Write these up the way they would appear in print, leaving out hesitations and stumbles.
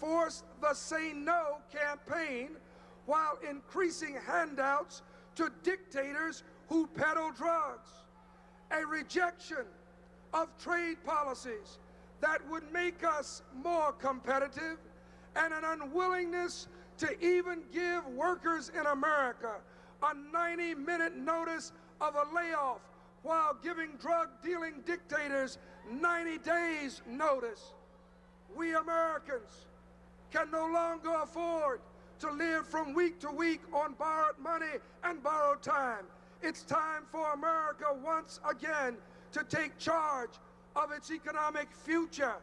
enforce the Say No campaign while increasing handouts to dictators who peddle drugs, a rejection of trade policies that would make us more competitive, and an unwillingness to even give workers in America a 90-minute notice of a layoff while giving drug-dealing dictators 90 days notice. We Americans can no longer afford to live from week to week on borrowed money and borrowed time. It's time for America once again to take charge of its economic future.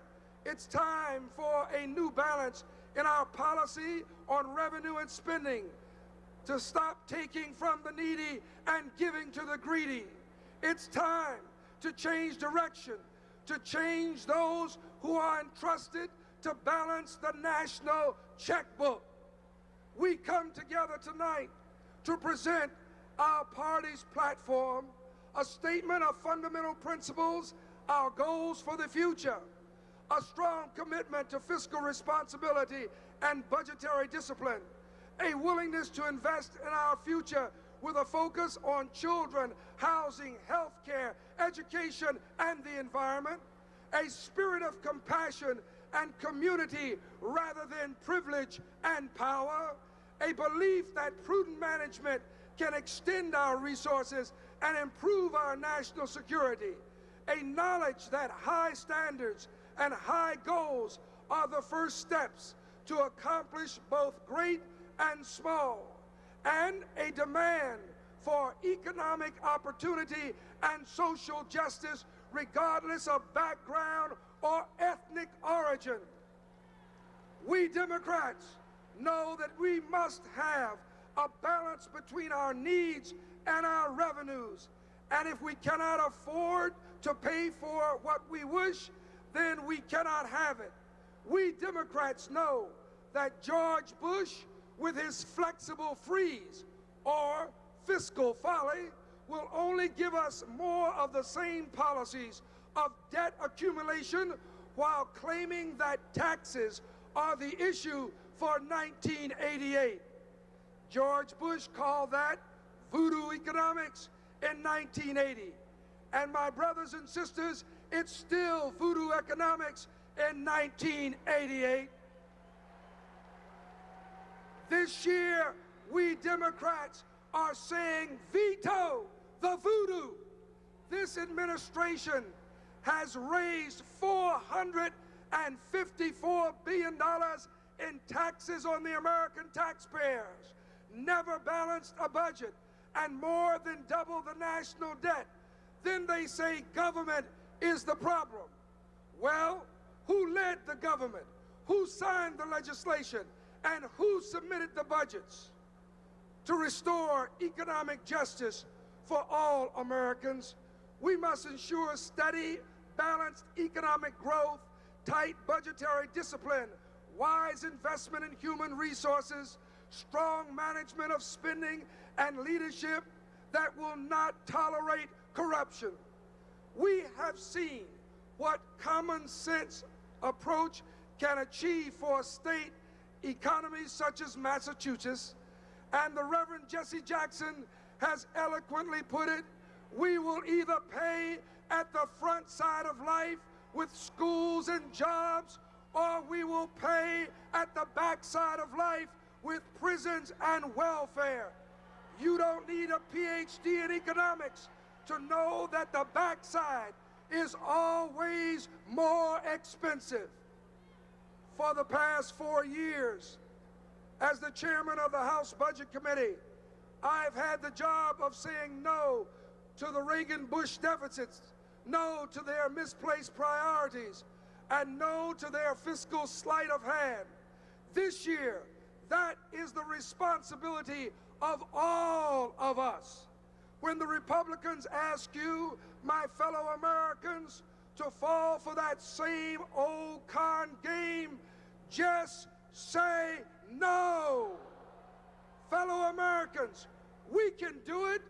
It's time for a new balance in our policy on revenue and spending, to stop taking from the needy and giving to the greedy. It's time to change direction, to change those who are entrusted to balance the national checkbook. We come together tonight to present our party's platform, a statement of fundamental principles, our goals for the future, a strong commitment to fiscal responsibility and budgetary discipline, a willingness to invest in our future with a focus on children, housing, health care, education, and the environment, a spirit of compassion and community rather than privilege and power, a belief that prudent management can extend our resources and improve our national security, a knowledge that high standards and high goals are the first steps to accomplish both great and small, and a demand for economic opportunity and social justice regardless of background or ethnic origin. We Democrats know that we must have a balance between our needs and our revenues, and if we cannot afford to pay for what we wish, then we cannot have it. We Democrats know that George Bush, with his flexible freeze or fiscal folly, will only give us more of the same policies of debt accumulation while claiming that taxes are the issue for 1988. George Bush called that voodoo economics in 1980. And my brothers and sisters, it's still voodoo economics in 1988. This year, we Democrats are saying veto the voodoo. This administration has raised $454 billion in taxes on the American taxpayers, never balanced a budget, and more than double the national debt. Then they say government is the problem. Well, who led the government? Who signed the legislation? And who submitted the budgets? To restore economic justice for all Americans, we must ensure steady, balanced economic growth, tight budgetary discipline, wise investment in human resources, strong management of spending, and leadership that will not tolerate corruption. We have seen what common sense approach can achieve for state economies such as Massachusetts, and the Reverend Jesse Jackson has eloquently put it: we will either pay at the front side of life with schools and jobs, or we will pay at the back side of life with prisons and welfare. You don't need a PhD in economics to know that the backside is always more expensive. For the past 4 years, as the chairman of the House Budget Committee, I've had the job of saying no to the Reagan-Bush deficits, no to their misplaced priorities, and no to their fiscal sleight of hand. This year, that is the responsibility of all of us. When the Republicans ask you, my fellow Americans, to fall for that same old con game, just say no. Fellow Americans, we can do it.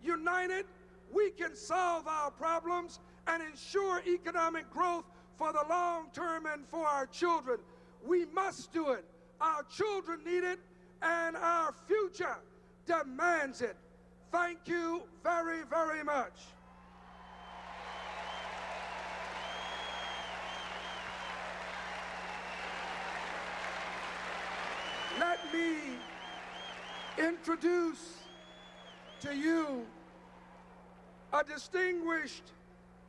United, we can solve our problems and ensure economic growth for the long term and for our children. We must do it. Our children need it, and our future demands it. Thank you very, very much. Let me introduce to you a distinguished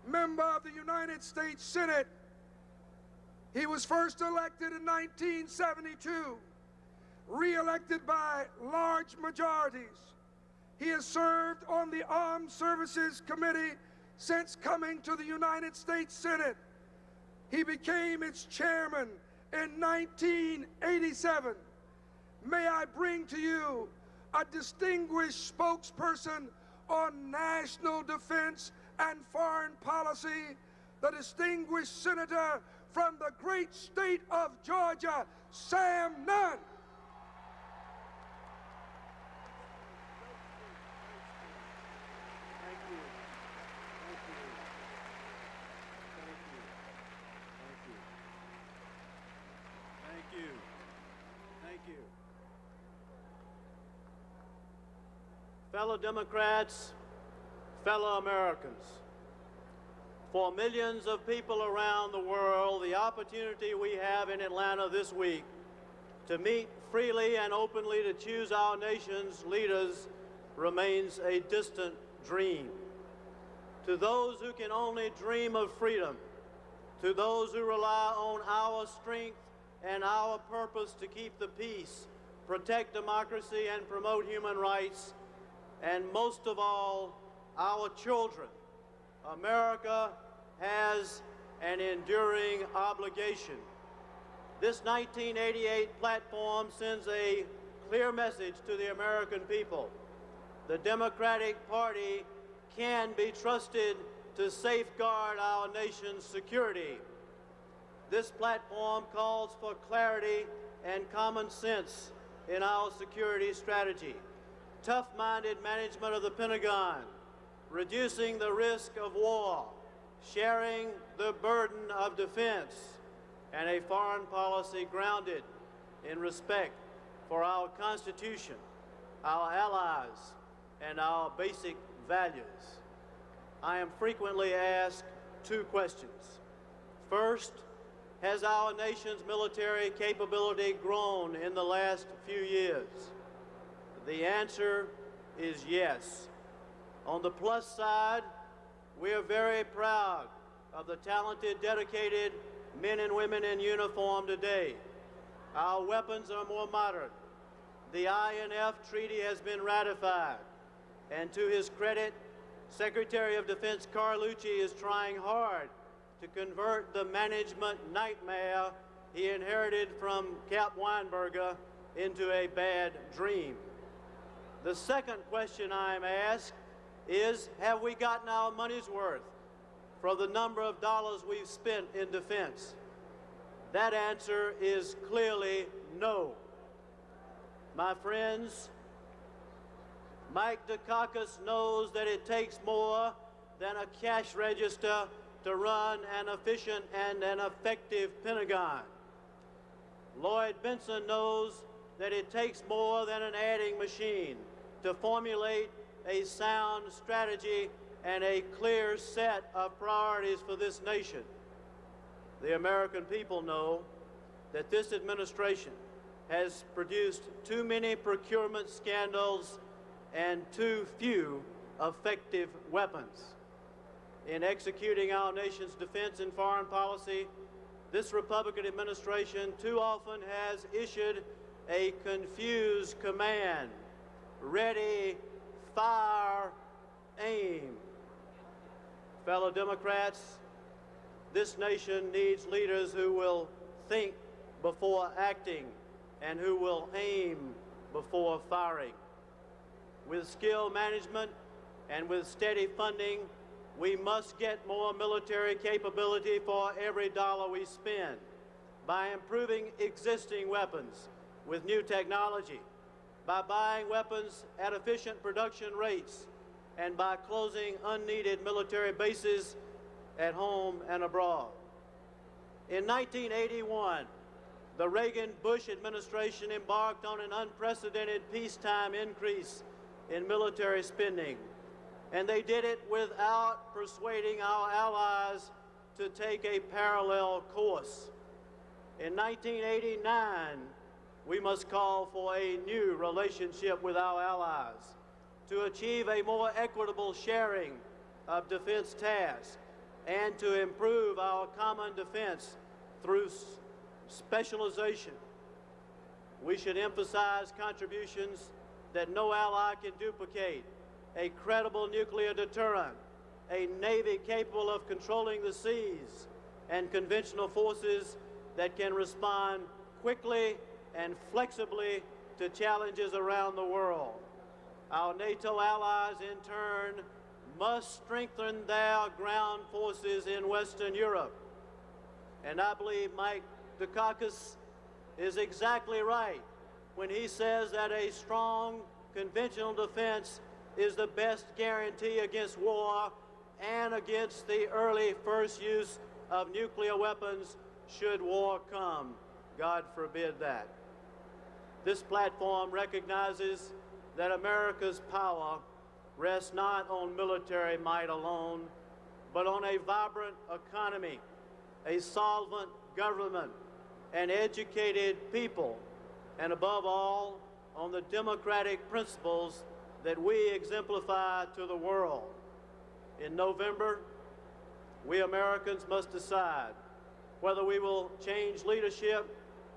member of the United States Senate. He was first elected in 1972, re-elected by large majorities. He has served on the Armed Services Committee since coming to the United States Senate. He became its chairman in 1987. May I bring to you a distinguished spokesperson on national defense and foreign policy, the distinguished senator from the great state of Georgia, Sam Nunn. Fellow Democrats, fellow Americans, for millions of people around the world, the opportunity we have in Atlanta this week to meet freely and openly to choose our nation's leaders remains a distant dream. To those who can only dream of freedom, to those who rely on our strength and our purpose to keep the peace, protect democracy, and promote human rights, and most of all, our children, America has an enduring obligation. This 1988 platform sends a clear message to the American people. The Democratic Party can be trusted to safeguard our nation's security. This platform calls for clarity and common sense in our security strategy, tough-minded management of the Pentagon, reducing the risk of war, sharing the burden of defense, and a foreign policy grounded in respect for our Constitution, our allies, and our basic values. I am frequently asked two questions. First, has our nation's military capability grown in the last few years? The answer is yes. On the plus side, we are very proud of the talented, dedicated men and women in uniform today. Our weapons are more modern. The INF Treaty has been ratified, and to his credit, Secretary of Defense Carlucci is trying hard to convert the management nightmare he inherited from Cap Weinberger into a bad dream. The second question I'm asked is, have we gotten our money's worth for the number of dollars we've spent in defense? That answer is clearly no. My friends, Mike Dukakis knows that it takes more than a cash register to run an efficient and an effective Pentagon. Lloyd Bentsen knows that it takes more than an adding machine to formulate a sound strategy and a clear set of priorities for this nation. The American people know that this administration has produced too many procurement scandals and too few effective weapons. In executing our nation's defense and foreign policy, this Republican administration too often has issued a confused command: ready, fire, aim. Fellow Democrats, this nation needs leaders who will think before acting and who will aim before firing. With skill management and with steady funding, we must get more military capability for every dollar we spend by improving existing weapons with new technology, by buying weapons at efficient production rates, and by closing unneeded military bases at home and abroad. In 1981, The Reagan-Bush administration embarked on an unprecedented peacetime increase in military spending, and they did it without persuading our allies to take a parallel course. In 1989, we must call for a new relationship with our allies to achieve a more equitable sharing of defense tasks and to improve our common defense through specialization. We should emphasize contributions that no ally can duplicate: a credible nuclear deterrent, a Navy capable of controlling the seas, and conventional forces that can respond quickly and flexibly to challenges around the world. Our NATO allies, in turn, must strengthen their ground forces in Western Europe. And I believe Mike Dukakis is exactly right when he says that a strong conventional defense is the best guarantee against war and against the early first use of nuclear weapons should war come. God forbid that. This platform recognizes that America's power rests not on military might alone, but on a vibrant economy, a solvent government, and educated people, and above all, on the democratic principles that we exemplify to the world. In November, we Americans must decide whether we will change leadership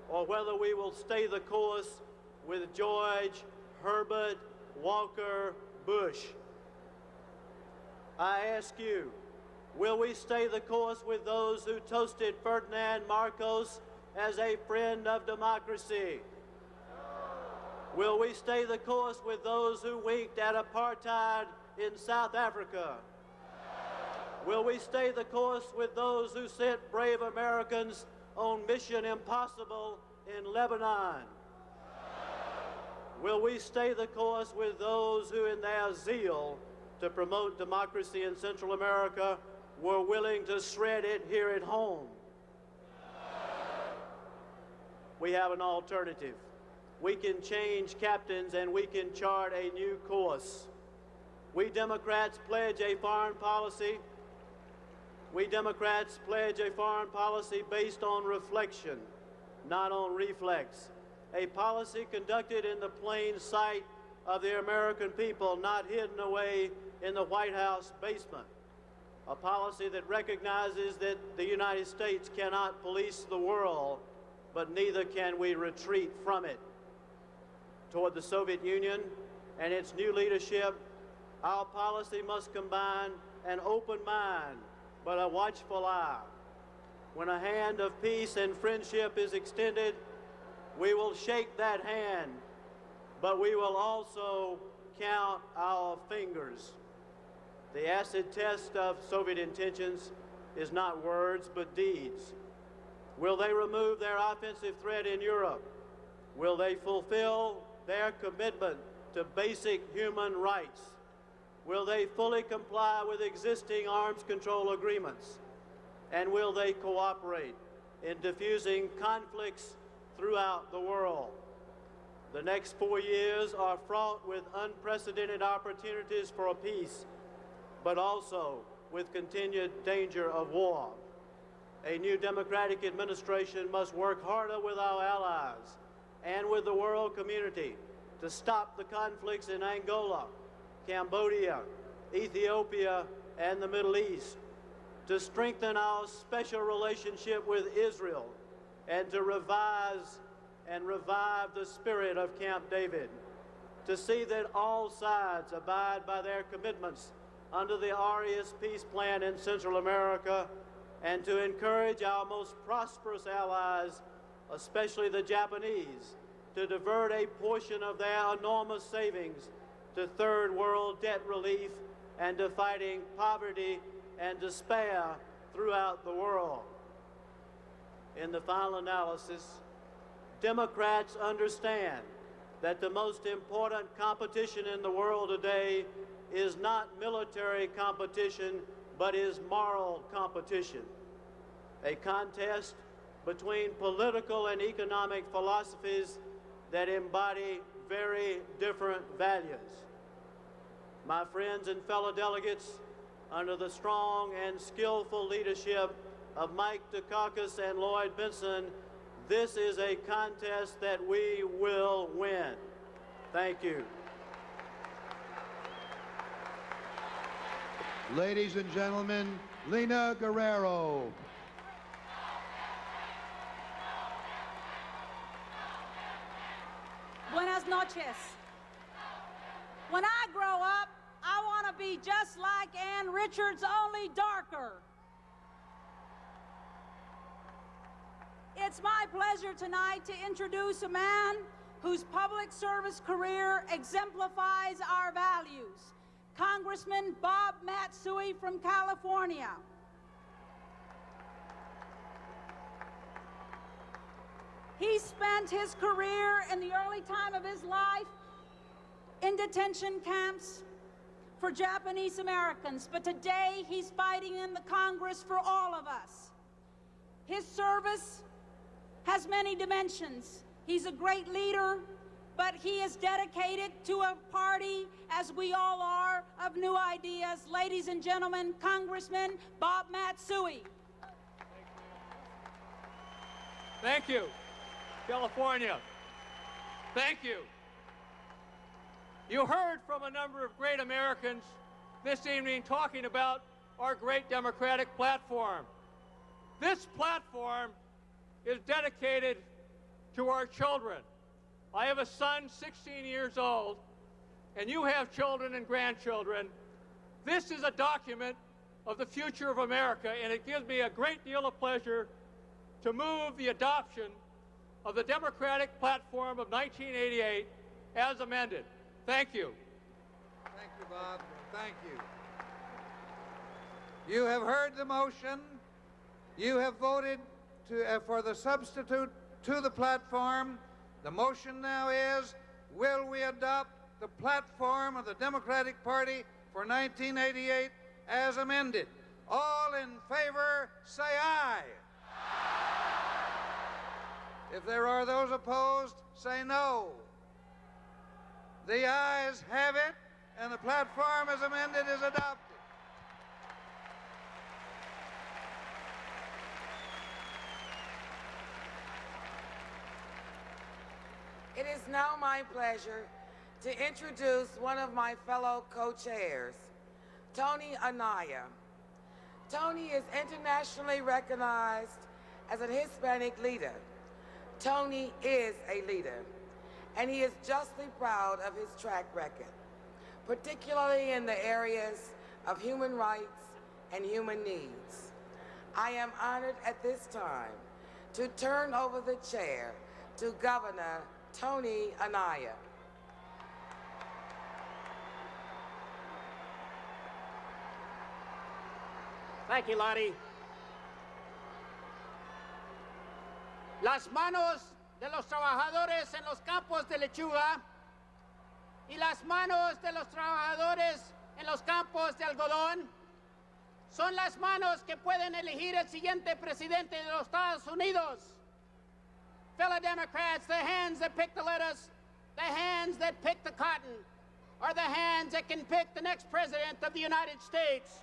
or whether we will stay the course with George Herbert Walker Bush. I ask you, will we stay the course with those who toasted Ferdinand Marcos as a friend of democracy? Will we stay the course with those who winked at apartheid in South Africa? Will we stay the course with those who sent brave Americans on Mission Impossible in Lebanon? Will we stay the course with those who, in their zeal to promote democracy in Central America, were willing to shred it here at home? We have an alternative. We can change captains and we can chart a new course. We Democrats pledge a foreign policy. We Democrats pledge a foreign policy based on reflection, not on reflex. A policy conducted in the plain sight of the American people, not hidden away in the White House basement. A policy that recognizes that the United States cannot police the world, but neither can we retreat from it. Toward the Soviet Union and its new leadership, our policy must combine an open mind, but a watchful eye. When a hand of peace and friendship is extended, we will shake that hand, but we will also count our fingers. The acid test of Soviet intentions is not words, but deeds. Will they remove their offensive threat in Europe? Will they fulfill their commitment to basic human rights? Will they fully comply with existing arms control agreements? And will they cooperate in diffusing conflicts throughout the world? The next 4 years are fraught with unprecedented opportunities for peace, but also with continued danger of war. A new Democratic administration must work harder with our allies and with the world community to stop the conflicts in Angola, Cambodia, Ethiopia, and the Middle East, to strengthen our special relationship with Israel, and to revise and revive the spirit of Camp David, to see that all sides abide by their commitments under the Arias Peace Plan in Central America, and to encourage our most prosperous allies, especially the Japanese, to divert a portion of their enormous savings to third world debt relief and to fighting poverty and despair throughout the world. In the final analysis, Democrats understand that the most important competition in the world today is not military competition, but is moral competition. A contest between political and economic philosophies that embody very different values. My friends and fellow delegates, under the strong and skillful leadership of Mike Dukakis and Lloyd Bentsen, this is a contest that we will win. Thank you. Ladies and gentlemen, Lina Guerrero. Buenas noches. When I grow up, I want to be just like Ann Richards, only darker. It's my pleasure tonight to introduce a man whose public service career exemplifies our values, Congressman Bob Matsui from California. He spent his career in the early time of his life in detention camps for Japanese Americans, but today he's fighting in the Congress for all of us. His service has many dimensions. He's a great leader, but he is dedicated to a party, as we all are, of new ideas. Ladies and gentlemen, Congressman Bob Matsui. Thank you. California. Thank you. You heard from a number of great Americans this evening talking about our great Democratic platform. This platform is dedicated to our children. I have a son, 16 years old, and you have children and grandchildren. This is a document of the future of America, and it gives me a great deal of pleasure to move the adoption of the Democratic platform of 1988 as amended. Thank you. Thank you, Bob. Thank you. You have heard the motion. You have voted for the substitute to the platform. The motion now is, will we adopt the platform of the Democratic Party for 1988 as amended? All in favor, say aye. If there are those opposed, say no. The ayes have it, and the platform as amended is adopted. It is now my pleasure to introduce one of my fellow co-chairs, Tony Anaya. Tony is internationally recognized as a Hispanic leader. Tony is a leader, and he is justly proud of his track record, particularly in the areas of human rights and human needs. I am honored at this time to turn over the chair to Governor Tony Anaya. Thank you, Lottie. Las manos de los trabajadores en los campos de lechuga y las manos de los trabajadores en los campos de algodón son las manos que pueden elegir el siguiente presidente de los Estados Unidos. Fellow Democrats, the hands that pick the lettuce, the hands that pick the cotton, are the hands that can pick the next president of the United States.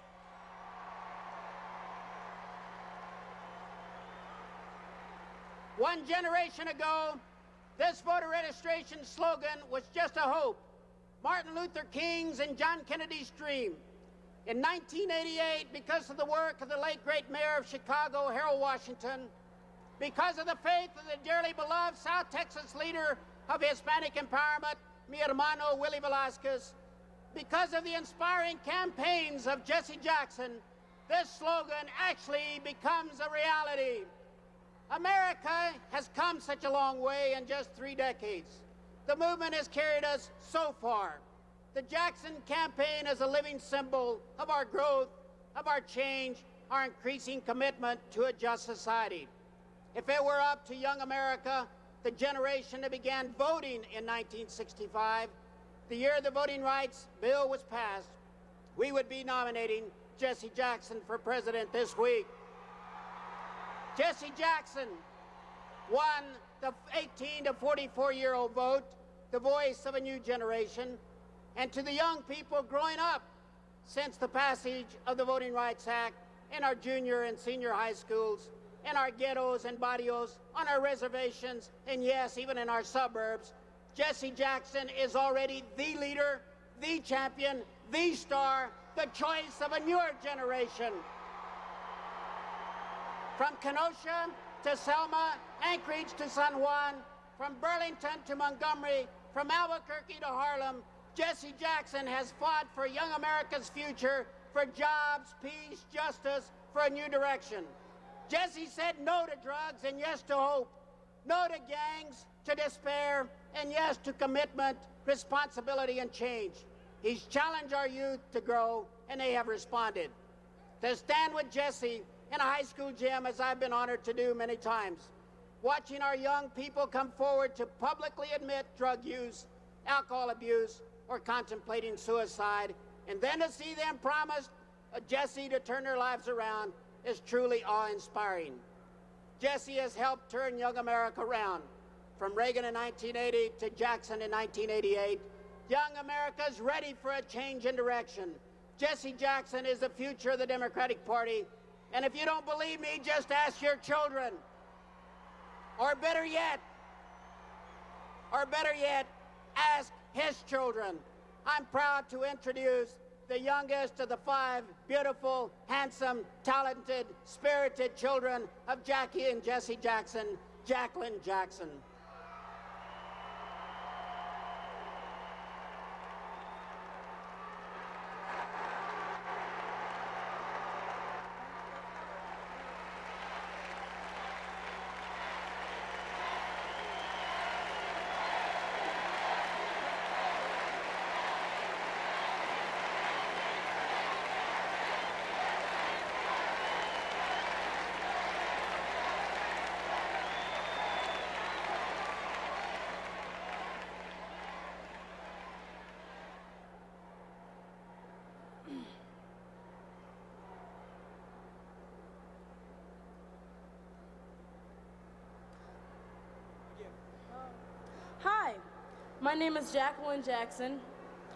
One generation ago, this voter registration slogan was just a hope. Martin Luther King's and John Kennedy's dream. In 1988, because of the work of the late great mayor of Chicago, Harold Washington, because of the faith of the dearly beloved South Texas leader of Hispanic empowerment, mi hermano Willie Velasquez, because of the inspiring campaigns of Jesse Jackson, this slogan actually becomes a reality. America has come such a long way in just 3 decades. The movement has carried us so far. The Jackson campaign is a living symbol of our growth, of our change, our increasing commitment to a just society. If it were up to young America, the generation that began voting in 1965, the year the Voting Rights Bill was passed, we would be nominating Jesse Jackson for president this week. Jesse Jackson One, the 18 to 44-year-old vote, the voice of a new generation. And to the young people growing up since the passage of the Voting Rights Act in our junior and senior high schools, in our ghettos and barrios, on our reservations, and yes, even in our suburbs, Jesse Jackson is already the leader, the champion, the star, the choice of a newer generation. From Kenosha to Selma, Anchorage to San Juan, from Burlington to Montgomery, from Albuquerque to Harlem, Jesse Jackson has fought for young America's future, for jobs, peace, justice, for a new direction. Jesse said no to drugs and yes to hope, no to gangs, to despair, and yes to commitment, responsibility, and change. He's challenged our youth to grow, and they have responded. To stand with Jesse in a high school gym, as I've been honored to do many times, watching our young people come forward to publicly admit drug use, alcohol abuse, or contemplating suicide, and then to see them promise Jesse to turn their lives around is truly awe-inspiring. Jesse has helped turn young America around. From Reagan in 1980 to Jackson in 1988, young America is ready for a change in direction. Jesse Jackson is the future of the Democratic Party, and if you don't believe me, just ask your children. Or better yet, ask his children. I'm proud to introduce the youngest of the 5 beautiful, handsome, talented, spirited children of Jackie and Jesse Jackson, Jacqueline Jackson. Hi, my name is Jacqueline Jackson.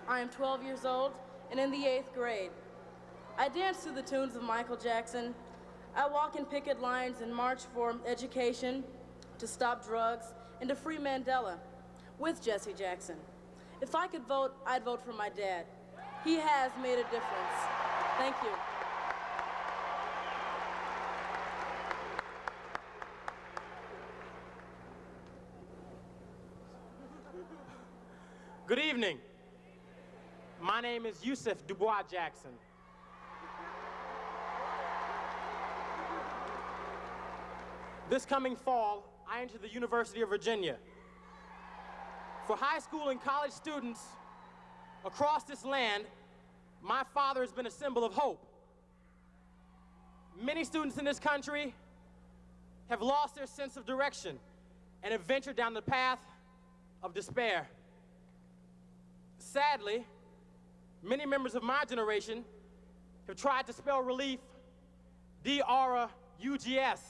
I am 12 years old and in the 8th grade. I dance to the tunes of Michael Jackson. I walk in picket lines and march for education, to stop drugs, and to free Mandela with Jesse Jackson. If I could vote, I'd vote for my dad. He has made a difference. Thank you. Good evening. My name is Yusuf Dubois Jackson. This coming fall, I enter the University of Virginia. For high school and college students across this land, my father has been a symbol of hope. Many students in this country have lost their sense of direction and have ventured down the path of despair. Sadly, many members of my generation have tried to spell relief D-R-U-G-S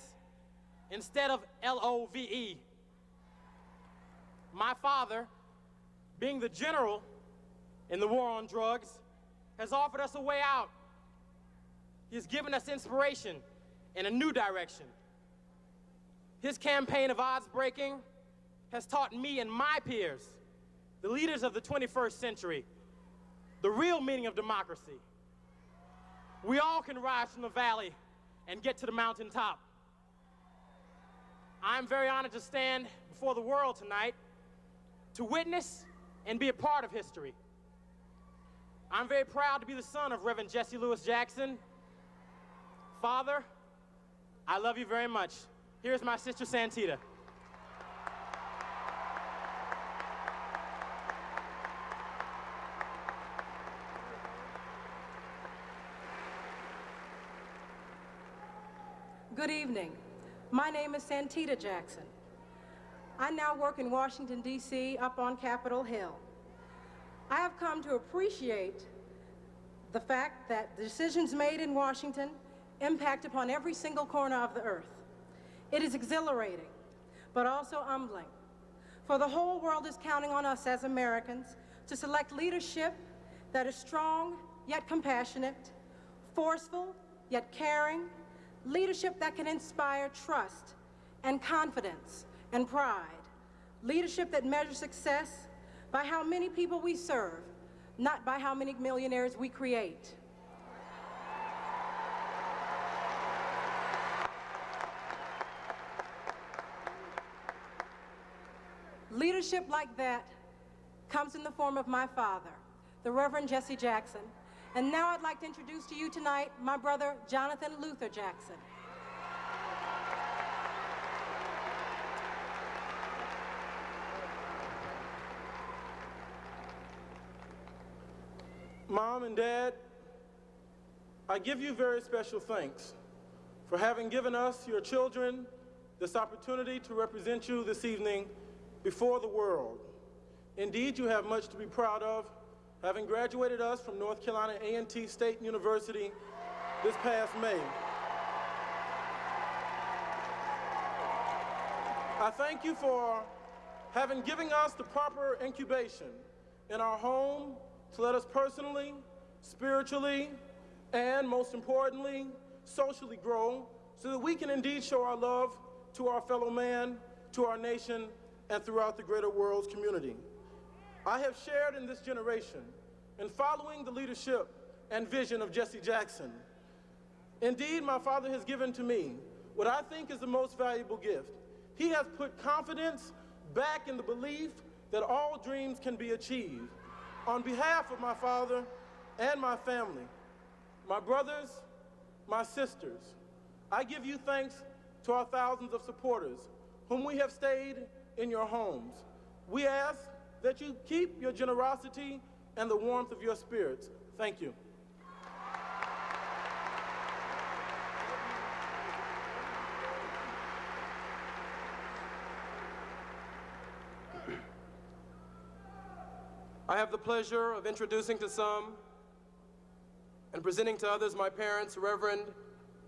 instead of L-O-V-E. My father, being the general in the war on drugs, has offered us a way out. He has given us inspiration in a new direction. His campaign of odds breaking has taught me and my peers, the leaders of the 21st century, the real meaning of democracy. We all can rise from the valley and get to the mountaintop. I'm very honored to stand before the world tonight to witness and be a part of history. I'm very proud to be the son of Reverend Jesse Lewis Jackson. Father, I love you very much. Here's my sister Santita. Good evening. My name is Santita Jackson. I now work in Washington, D.C., up on Capitol Hill. I have come to appreciate the fact that the decisions made in Washington impact upon every single corner of the earth. It is exhilarating. but also humbling. For the whole world is counting on us as Americans to select leadership that is strong yet compassionate, forceful yet caring, leadership that can inspire trust and confidence and pride, leadership that measures success by how many people we serve, not by how many millionaires we create. Leadership like that comes in the form of my father, the Reverend Jesse Jackson. And now I'd like to introduce to you tonight my brother, Jonathan Luther Jackson. Mom and Dad, I give you very special thanks for having given us, your children, this opportunity to represent you this evening before the world. Indeed, you have much to be proud of, having graduated us from North Carolina A&T State University this past May. I thank you for having given us the proper incubation in our home to let us personally, spiritually, and most importantly, socially grow so that we can indeed show our love to our fellow man, to our nation, and throughout the greater world's community. I have shared in this generation in following the leadership and vision of Jesse Jackson. Indeed, my father has given to me what I think is the most valuable gift. He has put confidence back in the belief that all dreams can be achieved. On behalf of my father and my family, my brothers, my sisters, I give you thanks to our thousands of supporters whom we have stayed in your homes. We ask that you keep your generosity and the warmth of your spirits. Thank you. I have the pleasure of introducing to some and presenting to others my parents, Reverend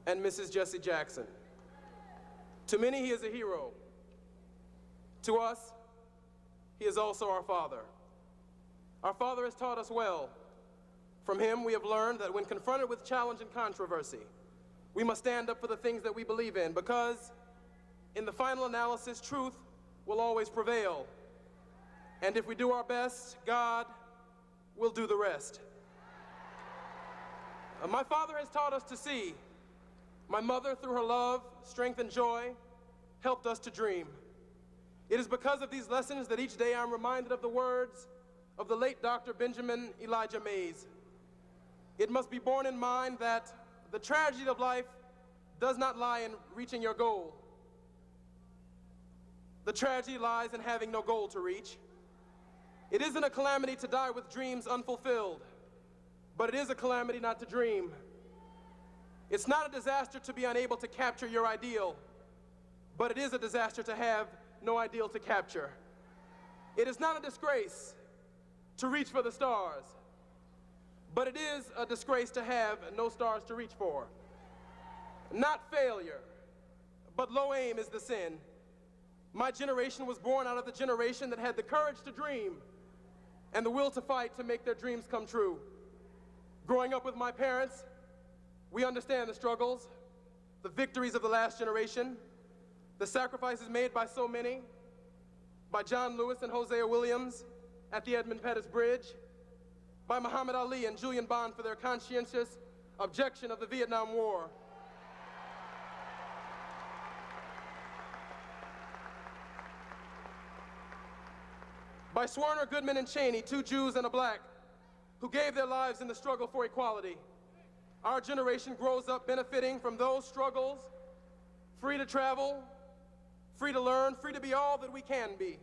and Mrs. Jesse Jackson. To many, he is a hero. To us, he is also our father. Our father has taught us well. From him, we have learned that when confronted with challenge and controversy, we must stand up for the things that we believe in, because in the final analysis, truth will always prevail. And if we do our best, God will do the rest. My father has taught us to see. My mother, through her love, strength, and joy, helped us to dream. It is because of these lessons that each day I'm reminded of the words of the late Dr. Benjamin Elijah Mays. It must be borne in mind that the tragedy of life does not lie in reaching your goal. The tragedy lies in having no goal to reach. It isn't a calamity to die with dreams unfulfilled, but it is a calamity not to dream. It's not a disaster to be unable to capture your ideal, but it is a disaster to have no ideal to capture. It is not a disgrace to reach for the stars, but it is a disgrace to have no stars to reach for. Not failure, but low aim is the sin. My generation was born out of the generation that had the courage to dream and the will to fight to make their dreams come true. Growing up with my parents, we understand the struggles, the victories of the last generation, the sacrifices made by so many, by John Lewis and Hosea Williams at the Edmund Pettus Bridge, by Muhammad Ali and Julian Bond for their conscientious objection of the Vietnam War. By Swerner, Goodman, and Cheney, two Jews and a black, who gave their lives in the struggle for equality. Our generation grows up benefiting from those struggles, free to travel, free to learn, free to be all that we can be.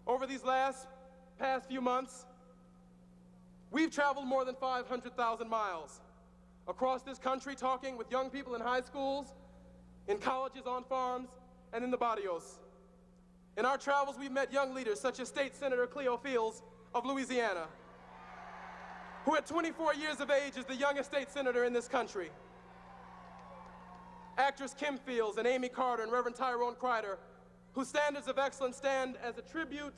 Over these past few months, we've traveled more than 500,000 miles across this country, talking with young people in high schools, in colleges, on farms, and in the barrios. In our travels, we've met young leaders such as State Senator Cleo Fields of Louisiana, who at 24 years of age is the youngest state senator in this country. Actress Kim Fields and Amy Carter and Reverend Tyrone Crider, whose standards of excellence stand as a tribute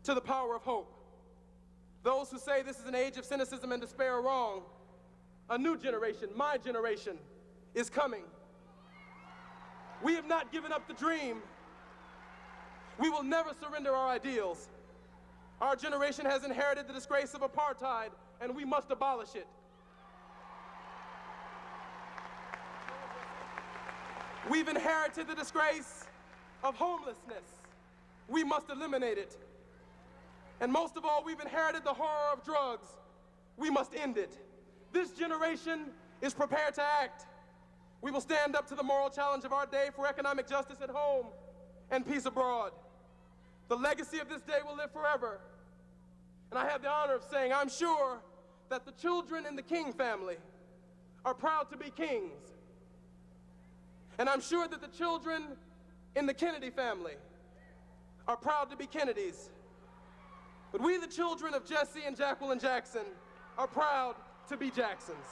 to the power of hope. Those who say this is an age of cynicism and despair are wrong. A new generation, my generation, is coming. We have not given up the dream. We will never surrender our ideals. Our generation has inherited the disgrace of apartheid, and we must abolish it. We've inherited the disgrace of homelessness. We must eliminate it. And most of all, we've inherited the horror of drugs. We must end it. This generation is prepared to act. We will stand up to the moral challenge of our day for economic justice at home and peace abroad. The legacy of this day will live forever. And I have the honor of saying I'm sure that the children in the King family are proud to be kings. And I'm sure that the children in the Kennedy family are proud to be Kennedys. But we, the children of Jesse and Jacqueline Jackson, are proud to be Jacksons.